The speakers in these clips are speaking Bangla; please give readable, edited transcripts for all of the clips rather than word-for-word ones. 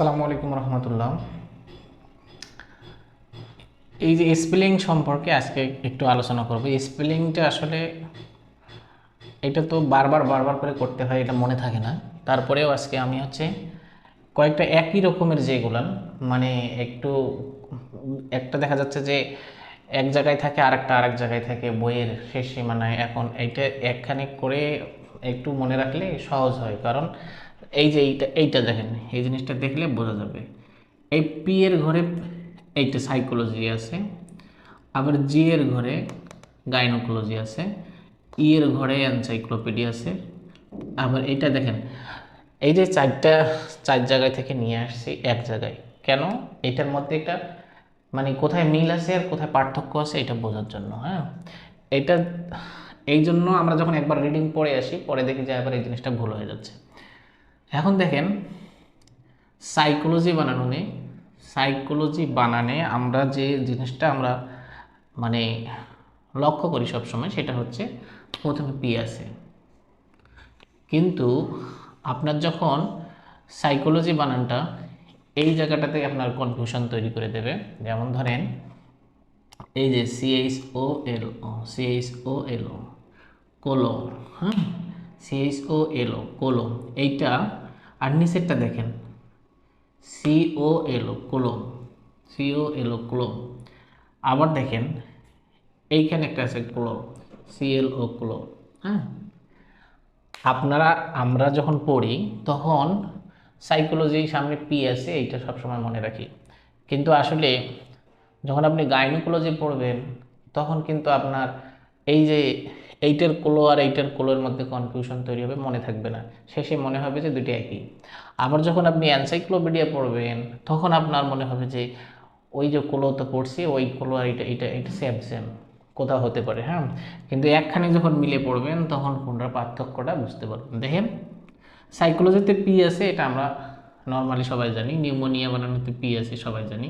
আসসালামু আলাইকুম রহমতুল্লাহ। এই যে স্পেলিং সম্পর্কে আজকে একটু আলোচনা করব। স্পেলিংটা আসলে এটা তো বারবার বারবার করে করতে হয়, এটা মনে থাকে না। তারপরেও আজকে আমি কয়েকটা একই রকমের যেগুলান মানে একটু একটা দেখা যাচ্ছে যে এক জায়গায় থাকে, আরেকটা আরেক জায়গায় থাকে বইয়ের শেষ সীমানায়। এখন এইটা একখানে করে একটু মনে রাখলে সহজ হয়, কারণ এই যে এইটা দেখেন, এই জিনিসটা দেখলে বোঝা যাবে। এই পি এর ঘরে এইটা সাইকোলজি আছে, আবার জি এর ঘরে গাইনোকোলজি আছে, ই এর ঘরে এনসাইক্লোপিডিয়া আছে। আবার এইটা দেখেন, এই যে চার জায়গায় থেকে নিয়ে আসছি এক জায়গায়, কেন? এটার মধ্যে একটা মানে কোথায় মিল আছে আর কোথায় পার্থক্য আছে এটা বোঝার জন্য। হ্যাঁ, এটা এই জন্য আমরা যখন একবার রিডিং পড়ে আসি, পরে দেখি যে আবার এই জিনিসটা ভুল হয়ে যাচ্ছে। এখন দেখেন, সাইকোলজি বানানো নেই। সাইকোলজি বানানে আমরা যে জিনিসটা আমরা মানে লক্ষ্য করি সবসময়, সেটা হচ্ছে প্রথমে পি আছে। কিন্তু আপনার যখন সাইকোলজি বানানটা এই জায়গাটাতে আপনার কনফিউশন তৈরি করে দেবে। যেমন ধরেন, এই যে CHOLO কোলো, হ্যাঁ, CHOLO এইটা, আর নিচেরটা দেখেন COLO কোলো। আবার দেখেন এইখানে একটা আছে ক্লো, CLO। হ্যাঁ, আমরা যখন পড়ি তখন সাইকোলজির সামনে পি আছে, এইটা সবসময় মনে রাখি। কিন্তু আসলে যখন আপনি গাইনোকোলজি পড়বেন তখন কিন্তু আপনার এই যে এইটার কোলো আর এইটার কোলোর মধ্যে কনফিউশন তৈরি হবে, মনে থাকবে না। শেষে মনে হবে যে দুটি একই। আবার যখন আপনি এনসাইক্লোপিডিয়া পড়বেন তখন আপনার মনে হবে যে ওই যে কোলো তো পড়ছি, ওই কোলো আর এটা এটা এটা সেম সেম কোথাও হতে পারে। হ্যাঁ, কিন্তু একখানে যখন মিলে পড়বেন তখন কোনটার পার্থক্যটা বুঝতে পারবেন। দেখেন, সাইকোলজিতে পি আছে, এটা আমরা নর্মালি সবাই জানি। নিউমোনিয়া বানানোতে পি আছে, সবাই জানি।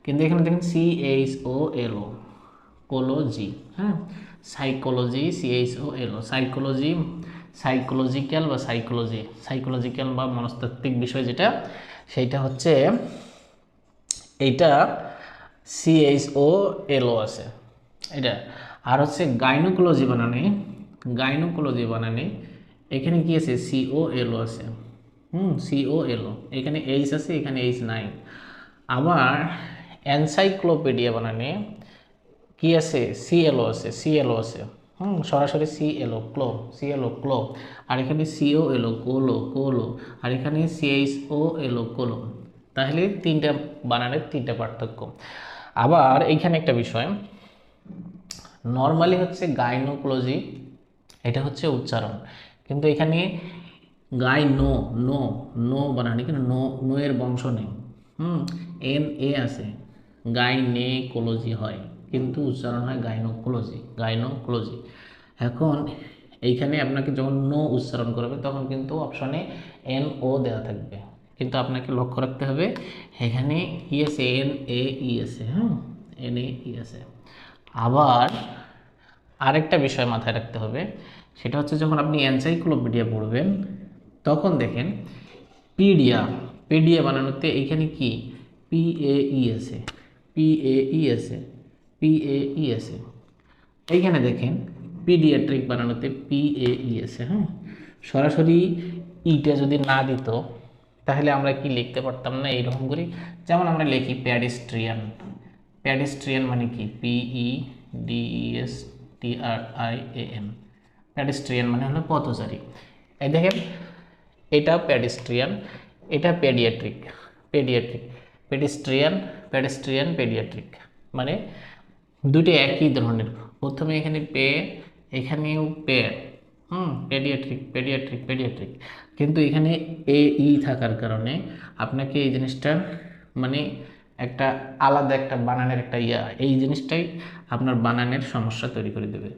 কিন্তু এখানে দেখেন CHOLO কোলোজি। হ্যাঁ, সাইকোলজি CHOLO সাইকোলজি, সাইকোলজিক্যাল বা সাইকোলজিক্যাল বা মনস্তাত্ত্বিক বিষয় যেটা, সেইটা হচ্ছে এইটা CHOLO আছে এটা। আর হচ্ছে গাইনোকোলজি বানানে এখানে কি আছে? COLO আছে। COLO, এখানে এইচ আছে, এখানে এইচ নাই। আবার এনসাইক্লোপিডিয়া বানানে কি আছে? CLO আছে। সরাসরি CLO ক্লো। আর এখানে COLO কোলো। আর এখানে CHOLO কোলো। তাহলে তিনটা বানানের তিনটা পার্থক্য। আবার এইখানে একটা বিষয়, নর্মালি হচ্ছে গাইনোকোলজি, এটা হচ্ছে উচ্চারণ। কিন্তু এখানে গাইনো নো নো বানানি, কিন্তু নো এর বংশ নেই। NA আছে, গাইনেকোলজি হয়, কিন্তু উচ্চারণ হয় গাইনোকোলজি। এখন এইখানে আপনাকে যখন নো উচ্চারণ করবে তখন কিন্তু অপশনে NO দেওয়া থাকবে, কিন্তু আপনাকে লক্ষ্য রাখতে হবে এখানে কি আছে? NAE আছে। হ্যাঁ, NAE আছে। আবার আরেকটা বিষয় মাথায় রাখতে হবে, সেটা হচ্ছে যখন আপনি এনসাইক্লোপিডিয়া পড়বেন তখন দেখেন পিডিয়া, পিডিয়া বানানোতে এইখানে কি PAE আছে, PAE আছে, PAE আছে। এইখানে দেখেন পিডিয়াট্রিক বানানোতে PAE আছে। হ্যাঁ, সরাসরি ইটা যদি না দিত তাহলে আমরা কি লিখতে পারতাম না এইরকম করে, যেমন আমরা লিখি প্যাডিস্ট্রিয়ান। প্যাডিস্ট্রিয়ান মানে কি? PEDESTRIAN। প্যাডিস্ট্রিয়ান মানে হলো পথচারী। এই দেখেন, এটা প্যাডিস্ট্রিয়ান, এটা পেডিয়াট্রিক। পেডিস্ট্রিয়ান, পেডিয়াট্রিক, মানে দুটি একই ধরনের। প্রথমে এখানে এখানেও পেডিয়াট্রিক। কিন্তু এখানে AE থাকার কারণে আপনাকে এই জিনিসটা মানে একটা আলাদা একটা বানানের একটা এই জিনিসটাই আপনার বানানের সমস্যা তৈরি করে দেবে।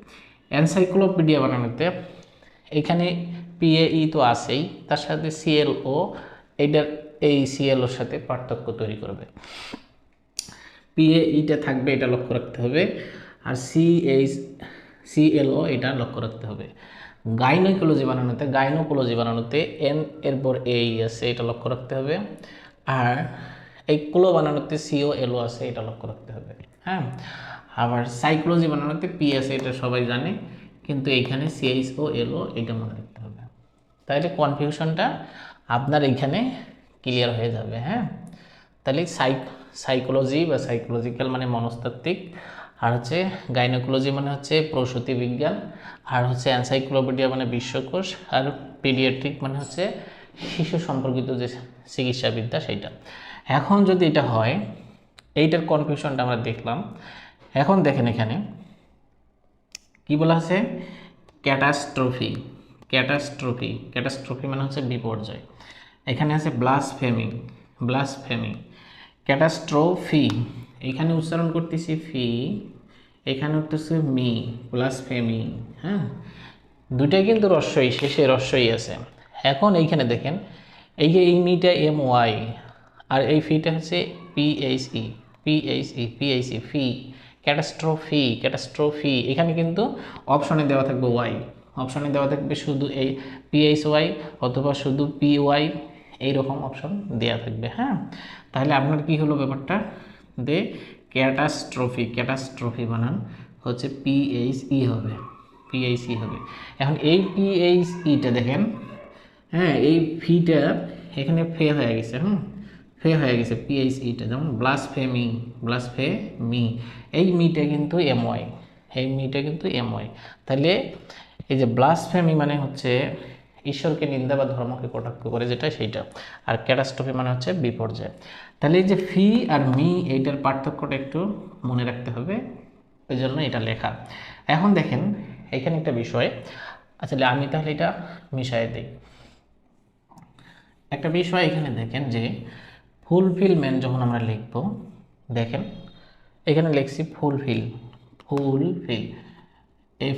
এনসাইক্লোপিডিয়া বানানোতে এখানে PAE তো আছেই, তার সাথে CLO, এইটার এই CLOর সাথে পার্থক্য তৈরি করবে। PAEটা থাকবে, এটা লক্ষ্য রাখতে হবে। আর CLO এটা লক্ষ্য রাখতে হবে। গাইনোকোলজি বানানোতে N এরপর AE আছে, এটা লক্ষ্য রাখতে হবে। আর এই ক্লো বানানোতে সিও এলও আছে, এটা লক্ষ্য রাখতে হবে। হ্যাঁ, আবার সাইক্লোজি বানানোতে পি আছে, এটা সবাই জানে, কিন্তু এইখানে সিএইচ ও এলও এটা মনে রাখতে হবে। তাহলে কনফিউশনটা আপনার এইখানে ক্লিয়ার হয়ে যাবে। হ্যাঁ, তাহলে সাইকোলজি বা সাইকোলজিক্যাল মানে মনস্তাত্ত্বিক, আর হচ্ছে গাইনোকোলজি মানে হচ্ছে প্রসূতি বিজ্ঞান, আর হচ্ছে এনসাইক্লোপিডিয়া মানে বিশ্বকোষ, আর পিডিয়াট্রিক মানে হচ্ছে শিশু সম্পর্কিত যে চিকিৎসাবিদ্যা সেইটা। এখন যদি এটা হয়, এইটার কনফিউশনটা আমরা দেখলাম। এখন দেখেন এখানে কি বলা আছে, ক্যাটাস্ট্রফি। ক্যাটাস্ট্রফি, ক্যাটাস্ট্রফি মানে হচ্ছে বিপর্যয়। এখানে আছে ব্লাসফেমি, ব্লাসফেমি। ক্যাটাস্ট্রফি, এখানে উচ্চারণ করতেছি ফি, এখানে হচ্ছে মি, ব্লাসফেমি। হ্যাঁ, দুটাই কিন্তু রস্যই, শেষে রস্যই আছে। এখন এইখানে দেখেন, এই যে এই মিটা এম ওয়াই, আর এই ফিটা হচ্ছে পিএইচই, পিএইচই, পিএইচই, ফি। ক্যাটাস্ট্রফি, ক্যাটাস্ট্রফি, এখানে কিন্তু অপশনে দেওয়া থাকবে ওয়াই, অপশনে দেওয়া থাকবে শুধু এই পিএইচ ওয়াই অথবা শুধু পি ওয়াই, এইরকম অপশন দেওয়া থাকবে। হ্যাঁ, তাহলে আপনার কি হলো ব্যাপারটা, দে ক্যাটাস্ট্রফি, ক্যাটাস্ট্রফি বানান হচ্ছে পিএইচই হবে, পিএইচই হবে। এখন এই পিএইচইটা দেখেন, হ্যাঁ, এই ফিটা এখানে ফে হয়ে গেছে। ফে হয়ে গেছে পিএইচইটা, যেমন ব্লাসফেমি, ব্লাসফেমি, এই মিটা কিন্তু এমওয়াই, এই মিটা কিন্তু এমওয়াই। তাহলে এই যে ব্লাসফেমি মানে হচ্ছে ঈশ্বরকে নিন্দা বা ধর্মকে কটাক্ষ করে যেটা সেইটা, আর ক্যাটাস্ট্রফি মানে হচ্ছে বিপর্যয়। তাহলে এই যে ফি আর মি, এইটার পার্থক্যটা একটু মনে রাখতে হবে, ওই জন্য এটা লেখা। এখন দেখেন এখানে একটা বিষয়, আসলে আমি তাহলে এটা মিশাই দিই। একটা বিষয় এখানে দেখেন যে ফুলফিলমেন্ট যখন আমরা লিখব, দেখেন এখানে লিখছি ফুলফিল, ফুলফিল,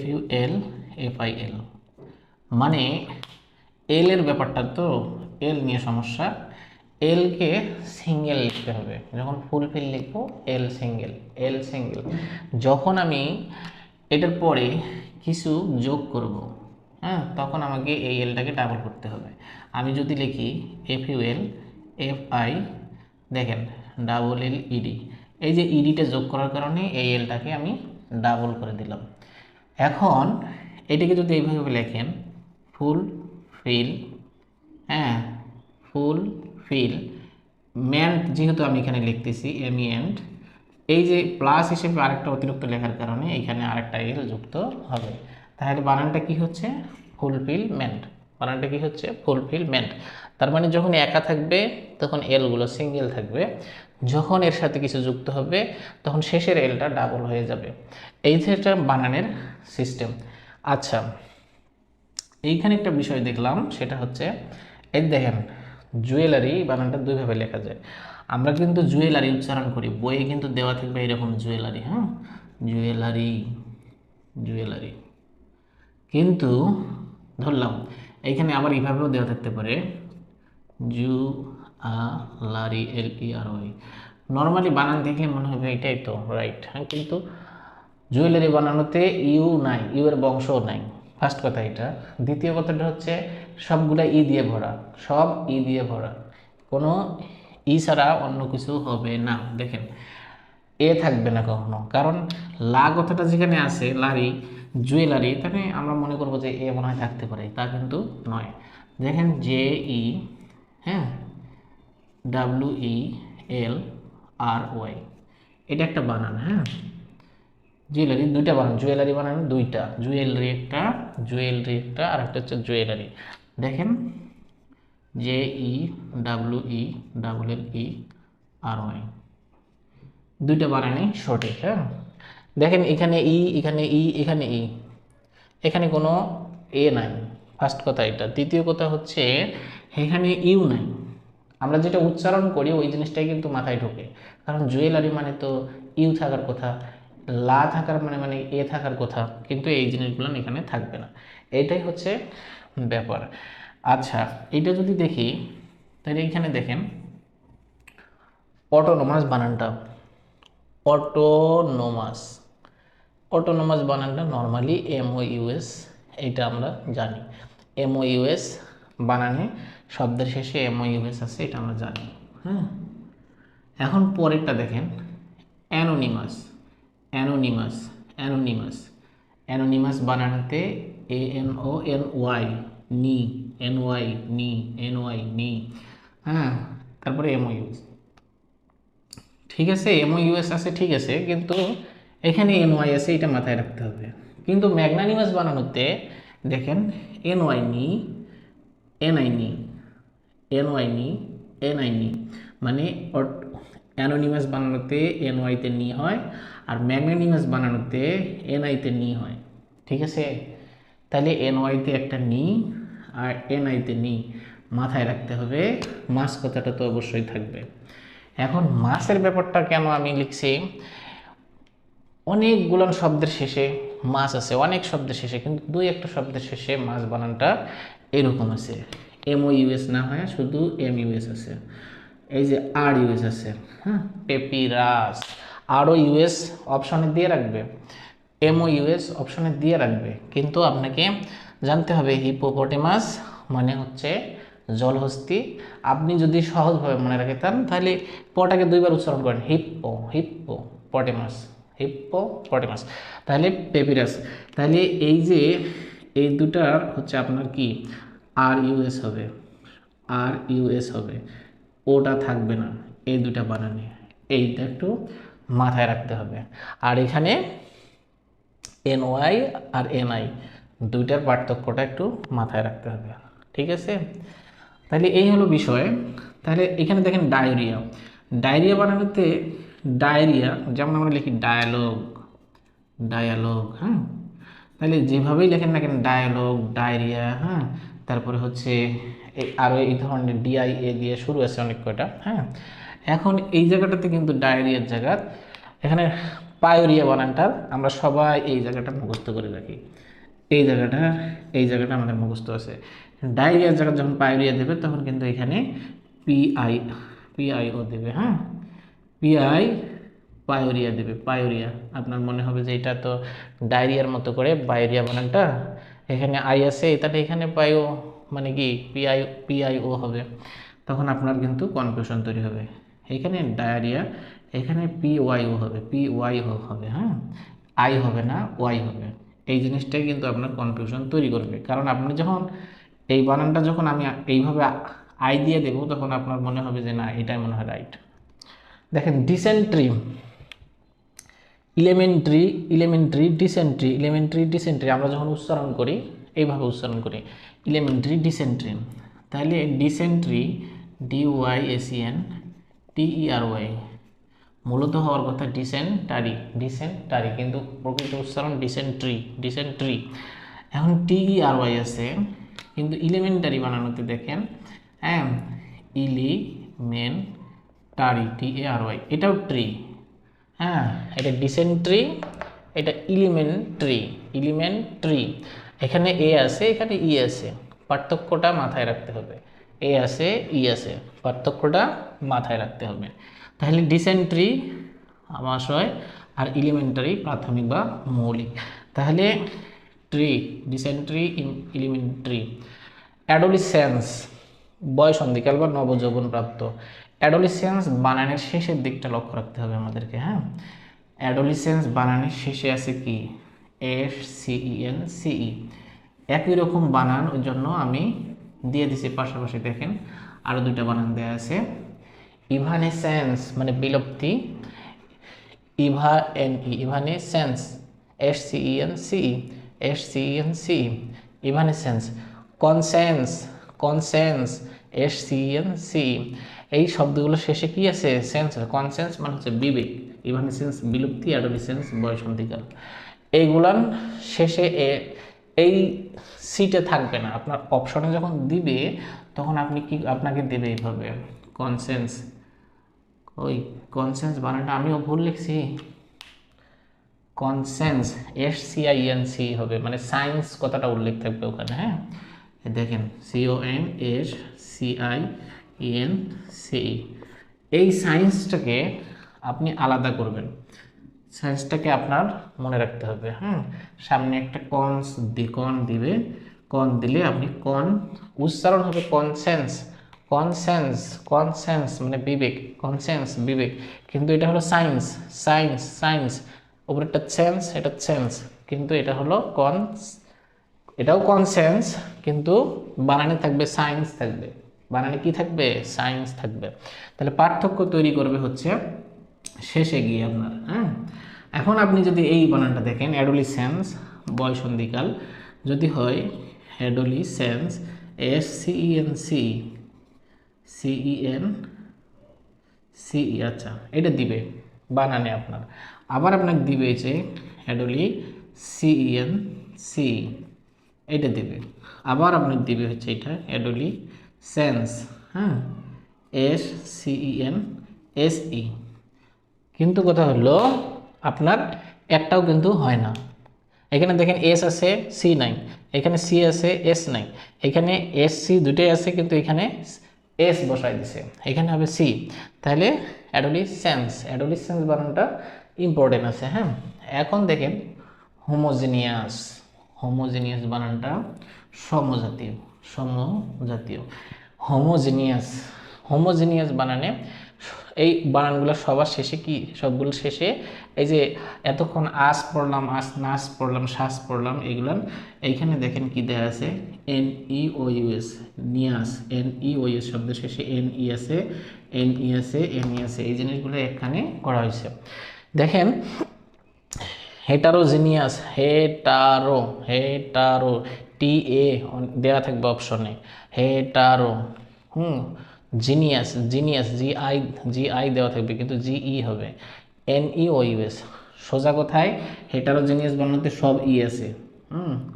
FULFIL, মানে এল এর ব্যাপারটা তো, এল নিয়ে সমস্যা, এলকে সিঙ্গেল লিখতে হবে। যখন ফুলফিল লিখবো এল সিঙ্গেল, এল সিঙ্গেল। যখন আমি এটার পরে কিছু যোগ করব, হ্যাঁ, তখন আমাকে এই এলটাকে ডাবল করতে হবে। আমি যদি লিখি FULFI, দেখেন ডাবল এল ইডি, এই যে ইডিটা যোগ করার কারণে এই এলটাকে আমি ডাবল করে দিলাম। এখন এটাকে যদি এইভাবে লেখেন ফুল ফিল, হ্যাঁ, ফুল ফিল মেন্ট, যেহেতু আমি এখানে লিখতেছি এমিয়েন্ট, এই যে প্লাস হিসেবে আরেকটা অতিরিক্ত লেখার কারণে এখানে আরেকটা এল যুক্ত হবে। তাহলে বানানটা কি হচ্ছে, ফুলফিলমেন্ট, বানানটা কি হচ্ছে ফুলফিলমেন্ট। তার মানে যখন একা থাকবে তখন এলগুলো সিঙ্গেল থাকবে, যখন এর সাথে কিছু যুক্ত হবে তখন শেষের এলটা ডাবল হয়ে যাবে। এই যে একটা বানানের সিস্টেম। আচ্ছা, এইখানে একটা বিষয় দেখলাম, সেটা হচ্ছে এই দেখেন জুয়েলারি বানানটা দুইভাবে লেখা যায়। আমরা কিন্তু জুয়েলারি উচ্চারণ করি, বইয়ে কিন্তু দেওয়া থাকবে এরকম জুয়েলারি, হ্যাঁ, জুয়েলারি, জুয়েলারি। কিন্তু ধরলাম এইখানে আবার এইভাবেও দেওয়া থাকতে পারে জুয়েলারি, LERY। নর্মালি বানান দেখলে মনে হবে এটাই তো রাইট, হ্যাঁ, কিন্তু জুয়েলারি বানানোতে ইউ নাই, ইউ এর বংশও নাই, ফার্স্ট কথা এটা। দ্বিতীয় কথাটা হচ্ছে সবগুলা ই দিয়ে ভরা, সব ই দিয়ে ভরা, কোনো ই ছাড়া অন্য কিছু হবে না। দেখেন এ থাকবে না কখনো, কারণ লা কথাটা যেখানে আছে লারি, জুয়েলারি, তাহলে আমরা মনে করবো যে এ মনে হয় থাকতে পারে, তা কিন্তু নয়। দেখেন JE, হ্যাঁ, WELRY, এটা একটা বানান। হ্যাঁ, জুয়েলারি দুইটা বানান, জুয়েলারি বানানো দুইটা, জুয়েলারি একটা, জুয়েলারি একটা, আর একটা হচ্ছে জুয়েলারি। দেখেন JEWELLERY, দুইটা বানানই সঠিক। হ্যাঁ, দেখেন এখানে ই, এখানে ই, এখানে ই, এখানে কোনো এ নাই, ফার্স্ট কথা এটা। দ্বিতীয় কথা হচ্ছে এখানে ইউ নাই। আমরা যেটা উচ্চারণ করি ওই জিনিসটাই কিন্তু মাথায় ঢোকে, কারণ জুয়েলারি মানে তো ইউ থাকার কথা, লা থাকার মানে মানে এ থাকার কথা, কিন্তু এই জিনিসগুলো এখানে থাকবে না, এইটাই হচ্ছে ব্যাপার। আচ্ছা, এইটা যদি দেখি তাহলে এইখানে দেখেন অটোনোমাস বানানটা, অটোনোমাস, অটোনোমাস বানানটা নর্মালি MOUS, এইটা আমরা জানি। MOUS বানানে শব্দের শেষে MOUS আছে, এটা আমরা জানি। হ্যাঁ, এখন পরেরটা দেখেন, অ্যানোনিমাস, অ্যানোনিমাস, অ্যানোনিমাস, অ্যানোনিমাস বানানোতে ANONY, নি, NY, নি, NY, নি। হ্যাঁ, তারপরে MOUS, ঠিক আছে, MOUS আছে, ঠিক আছে, কিন্তু এখানে NY আছে, এটা মাথায় রাখতে হবে। কিন্তু ম্যাগনানিমাস বানানোতে দেখেন, NY, নি, NI, নি, NY, নি, NI, নি, মানে অ্যানোনিমাস বানানোতে NY তে নি হয়, আর ম্যাগনানিমাস বানানোতে NI তে নি হয়, ঠিক আছে। তাহলে NY তে একটা নি আর NI তে নি মাথায় রাখতে হবে। মাস কথাটা তো অবশ্যই থাকবে। এখন মাসের ব্যাপারটা কেন আমি লিখছি, অনেকগুলো শব্দের শেষে মাস আছে, অনেক শব্দের শেষে, কিন্তু দুই একটা শব্দের শেষে মাস বানানটা এরকম আছে, MOUS না হয় শুধু MUS আছে। এই যে RUS আছে, হ্যাঁ, পেপিরাস, আরও ইউএস অপশনে দিয়ে রাখবে, MOUS অপশনে দিয়ে রাখবে, কিন্তু আপনাকে জানতে হবে হিপোপটেমাস মানে হচ্ছে জলহস্তি। আপনি যদি সহজভাবে মনে রাখতেন তাহলে পটাকে দুইবার উচ্চারণ করেন, হিপ্পো, হিপ্পো পটেমাস, হিপ্পো পটেমাস, তাহলে পেপিরাস। তাহলে এই যে এই দুটার হচ্ছে আপনার কি RUS হবে, RUS হবে, ওটা থাকবে না, এই দুটা বানানে, এইটা একটু মাথায় রাখতে হবে। আর এখানে NY আর NI দুইটার পার্থক্যটা একটু মাথায় রাখতে হবে, ঠিক আছে। তাহলে এই হলো বিষয়। তাহলে এখানে দেখেন ডায়রিয়া, ডায়রিয়া বানানোতে ডায়রিয়া যেমন আমরা লিখি ডায়ালগ, ডায়ালগ, হ্যাঁ, তাহলে যেভাবেই লেখেন না কেন ডায়ালগ, ডায়রিয়া, হ্যাঁ, তারপরে হচ্ছে আরও এই ধরনের DIA দিয়ে শুরু আছে অনেক কয়টা, হ্যাঁ। এখন এই জায়গাটাতে কিন্তু ডায়রিয়ার জায়গা, এখানে পায়োরিয়া বানানটা আমরা সবাই এই জায়গাটা মুখস্থ করে রাখি, এই জায়গাটা, এই জায়গাটা আমাদের মুখস্থ আছে। ডায়রিয়ার জায়গা যখন পায়োরিয়া দেবে তখন কিন্তু এখানে PIO দেবে, হ্যাঁ, PI, পায়োরিয়া দেবে, পায়োরিয়া। আপনার মনে হবে যে এটা তো ডায়রিয়ার মতো করে বায়োরিয়া বানানটা, এখানে আই আছে, তাহলে এখানে পায়ো মানে কি PIO হবে, তখন আপনার কিন্তু কনফিউশন তৈরি হবে। এখানে ডায়রিয়া, এখানে PYO হবে, PYO হবে, হ্যাঁ, আই হবে না, ওয়াই হবে। এই জিনিসটাই কিন্তু আপনার কনফিউশন তৈরি করবে, কারণ আপনি যখন এই বানানটা যখন আমি এইভাবে আই দিয়ে দেবো তখন আপনার মনে হবে যে না এটাই মনে হয় রাইট। দেখেন ডিসেন্ট্রি, ইলেমেন্টারি, ইলেমেন্টারি, ডিসেন্ট্রি, ইলেমেন্টারি, ডিসেন্ট্রি, আমরা যখন উচ্চারণ করি এইভাবে উচ্চারণ করি, ইলেমেন্টারি, ডিসেন্ট্রি। তাহলে ডিসেন্ট্রি, DYSENTERY, মূলত হওয়ার কথা ডিসেন্টারি, ডিসেন্টারি, কিন্তু প্রকৃত উচ্চারণ ডিসেন্ট্রি, ডিসেন্ট্রি। এখন TERY আছে, কিন্তু ইলেমেন্টারি বানানোতে দেখেন, হ্যাঁ, ইলিমেন্টারি, TARY, এটাও ট্রি, হ্যাঁ, এটা ডিসেন্ট্রি, এটা ইলিমেন্ট্রি, ইলিমেন্ট্রি। এখানে এ আছে, এখানে ই আছে, পার্থক্যটা মাথায় রাখতে হবে, এ আছে, ই আছে, পার্থক্যটা মাথায় রাখতে হবে। তাহলে ডিসেন্ট্রি আমাশয় আর এলিমেন্টারি প্রাথমিক বা মৌলিক। তাহলে ট্রি, ডিসেন্ট্রি, এলিমেন্টারি। অ্যাডোলিসেন্স, বয়সন্ধিকাল বা নবযৌবন প্রাপ্ত। অ্যাডোলিসেন্স বানানের শেষের দিকটা লক্ষ্য রাখতে হবে আমাদেরকে, হ্যাঁ। অ্যাডোলিসেন্স বানানের শেষে আছে কি SCENCE, একই রকম বানান, ওই জন্য আমি দিয়ে দিছি পাশাপাশি। দেখেন আরও দুইটা বানান দেওয়া আছে, ইভানেসেন্স মানে বিলুপ্তি, evanescence, SCENCE, SCENCE, evanescence. Conscience, conscience, SCENCE, এই শব্দগুলো শেষে কি আছে সেন্স, কনসেন্স মানে হচ্ছে বিবেক, ইভানেসেন্স বিলুপ্তি, অ্যাডোলিসেন্স বয়সন্ধিকাল। এইগুলান শেষে এই সিটে থাকবে না, আপনার অপশনে যখন দিবে তখন আপনি কি আপনাকে দেবে এইভাবে কনসেন্স। ওই কনসেন্স বানানটা আমিও ভুল লিখছি, কনসেন্স, SCINC হবে, মানে সায়েন্স কথাটা উল্লেখ থাকবে ওখানে, হ্যাঁ। দেখেন CONSCIENCE, এই সায়েন্সটাকে আপনি আলাদা করবেন, সায়েন্সটাকে আপনার মনে রাখতে হবে, হ্যাঁ। সামনে একটা কন দিবে, কন দিলে আপনি কন উচ্চারণ হবে কনসেন্স, কনসেন্স, কনসেন্স মানে বিবেক, কনসেন্স বিবেক, কিন্তু এটা হলো সায়েন্স, সায়েন্স সায়েন্স, উপরেরটা সেন্স, এটা সেন্স, কিন্তু এটা হলো এটাও কনসেন্স, কিন্তু বানানে থাকবে সায়েন্স থাকবে, বানানে কি থাকবে, সায়েন্স থাকবে। তাহলে পার্থক্য তৈরি করবে হচ্ছে শেষে গিয়ে আপনার। হ্যাঁ, এখন আপনি যদি এই বানানটা দেখেন, অ্যাডোলিসেন্স বয়সন্ধিকাল যদি হয় অ্যাডোলিসেন্স, SCENC, CENCE, আচ্ছা এটা দিবে বানানে আপনার। আবার আপনাকে দিবে যে অ্যাডোলিসেন্স, এটা দিবে। আবার আপনাকে দিবে হচ্ছে এটা অ্যাডোলিসেন্স, হ্যাঁ, SCENSE, কিন্তু কথা হলো আপনার একটাও কিন্তু হয় না। এখানে দেখেন এস আছে, সি নাই, এখানে সি আছে, এস নাই, এখানে এস সি দুটোই আছে, কিন্তু এখানে এস বসাই দিছে, এখানে হবে সি। তাহলে অ্যাডোলিসেন্স, অ্যাডোলিসেন্স বানানটা ইম্পর্টেন্ট আছে। হ্যাঁ, এখন দেখেন হোমোজিনিয়াস, হোমোজিনিয়াস বানানটা সমজাতীয়, সমজাতীয়, হোমোজিনিয়াস, হোমোজিনিয়াস বানানে এই বানানগুলো সবার শেষে কি, সবগুলো শেষে এই যে এতক্ষণ আস পড়লাম, আস নাস পড়লাম, শ্বাস পড়লাম, এগুলো এইখানে দেখেন কি দেওয়া আছে, NEOUS, নিয়াস, NEOUS শব্দের শেষে NE আছে, NE আছে, NE আছে, এই জিনিসগুলো এখানে করা হয়েছে। দেখেন হেটারোজিনিয়াস, হেটারো, হেটারো, TA দেওয়া থাকবে অপশনে, হেটারো। জিনিয়াস, জিনিয়াস, GI দেওয়া থাকবে, কিন্তু GE হবে, NEOUS। সোজা কথায় হেটারোজিনিয়াস বানানোতে সব ই আছে,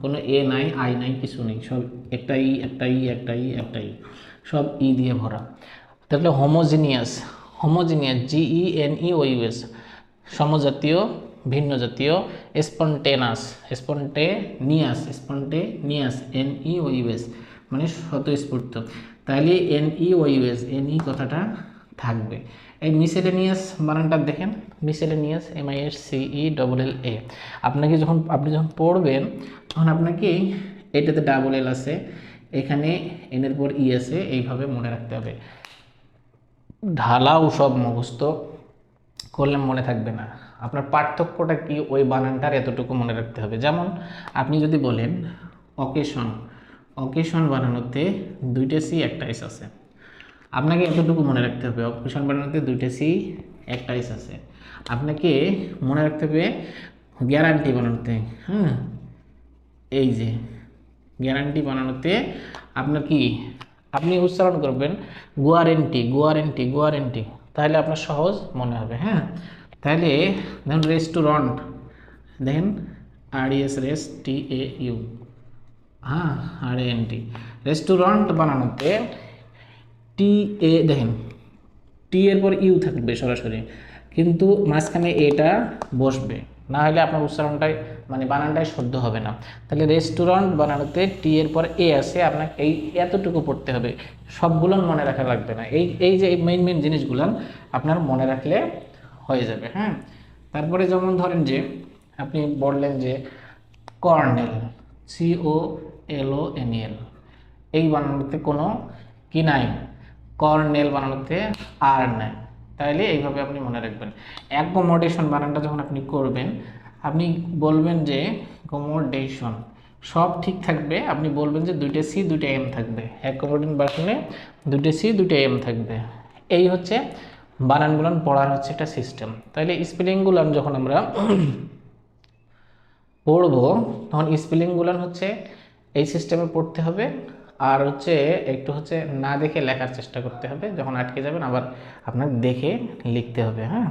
কোনো এ নাই, আই নাই, কিছু নেই, সব একটা ই, একটা ই, একটা ই, একটা ই, সব ই দিয়ে ভরা। তাহলে হোমোজিনিয়াস, হোমোজিনিয়াস, GENEOUS, সমজাতীয়, ভিন্ন জাতীয়, স্পন্টেনাস, স্পন্টেনিয়াস, স্পন্টেনিয়াস, NEOUS মানে স্বতঃস্ফূর্ত। তাহলে NEOUS, NE কথাটা থাকবে। এই মিসেলেনিয়াস বানানটা দেখেন, মিসেলেনিয়াস, MISCELLA। আপনি যখন পড়বেন তখন আপনাকে এটাতে ডাবল এল আছে, এখানে এনের পর ই আছে, এইভাবে মনে রাখতে হবে। ঢালাও সব মুখস্থ করলে মনে থাকবে না। আপনার পার্থক্যটা কি, ওই বানানটার এতটুকু মনে রাখতে হবে। যেমন আপনি যদি বলেন অকেশন, অকেশন বানানোতে দুইটা সি একটা এস আছে, আপনাকে এতটুকু মনে রাখতে হবে, অকেশন বানানোতে দুইটা সি একটা এস আছে। আপনাকে মনে রাখতে হবে গ্যারান্টি বানানোতে, হ্যাঁ, এই যে গ্যারান্টি বানানোতে আপনার কি, আপনি উচ্চারণ করবেন গুয়ারেন্টি, গুয়ারেন্টি, গুয়ারেন্টি, তাহলে আপনার সহজ মনে হবে। হ্যাঁ, তাহলে দেখুন রেস্টুরেন্ট, দেখেন RES, RESTAU, হ্যাঁ, RANT, রেস্টুরেন্ট বানানোতে TA, দেখেন টি এর পর ইউ থাকবে সরাসরি, কিন্তু মাঝখানে এটা বসবে, না হলে আপনার উচ্চারণটাই মানে বানানটাই শুদ্ধ হবে না। তাহলে রেস্টুরেন্ট বানানোতে টি এর পর এ আছে, আপনাকে এই এতটুকু পড়তে হবে, সবগুলো মনে রাখা লাগবে না। এই যে মেইন মেইন জিনিসগুলো আপনার মনে রাখলে হয়ে যাবে। হ্যাঁ, তারপরে যেমন ধরেন যে আপনি বললেন যে কর্নেল, COLONEL, এই বানানোতে কোনো কি নাই, কর্নেল বানানোতে আর নাই। তাইলে এইভাবে আপনি মনে রাখবেন। অ্যাকোমোডেশন বানানটা যখন আপনি করবেন, আপনি বলবেন যে অ্যাকোমোডেশন, সব ঠিক থাকবে, আপনি বলবেন যে দুইটা সি দুইটা এম থাকবে, অ্যাকোমোডেশন বানানে দুইটা সি দুইটা এম থাকবে। এই হচ্ছে বানানগুলো পড়ার হচ্ছে একটা সিস্টেম। তাইলে স্পেলিংগুলো যখন আমরা পড়বো তখন স্পেলিংগুলো হচ্ছে এই সিস্টেমে পড়তে হবে, আর হচ্ছে একটু হচ্ছে না দেখে লেখার চেষ্টা করতে হবে, যখন আটকে যাবেন আবার আপনার দেখে লিখতে হবে। হ্যাঁ,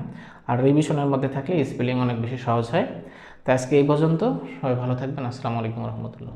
আর রিভিশনের মধ্যে থাকলে স্পেলিং অনেক বেশি সহজ হয়। তো আজকে এই পর্যন্ত, সবাই ভালো থাকবেন। আসসালামু আলাইকুম রহমতুল্লাহ।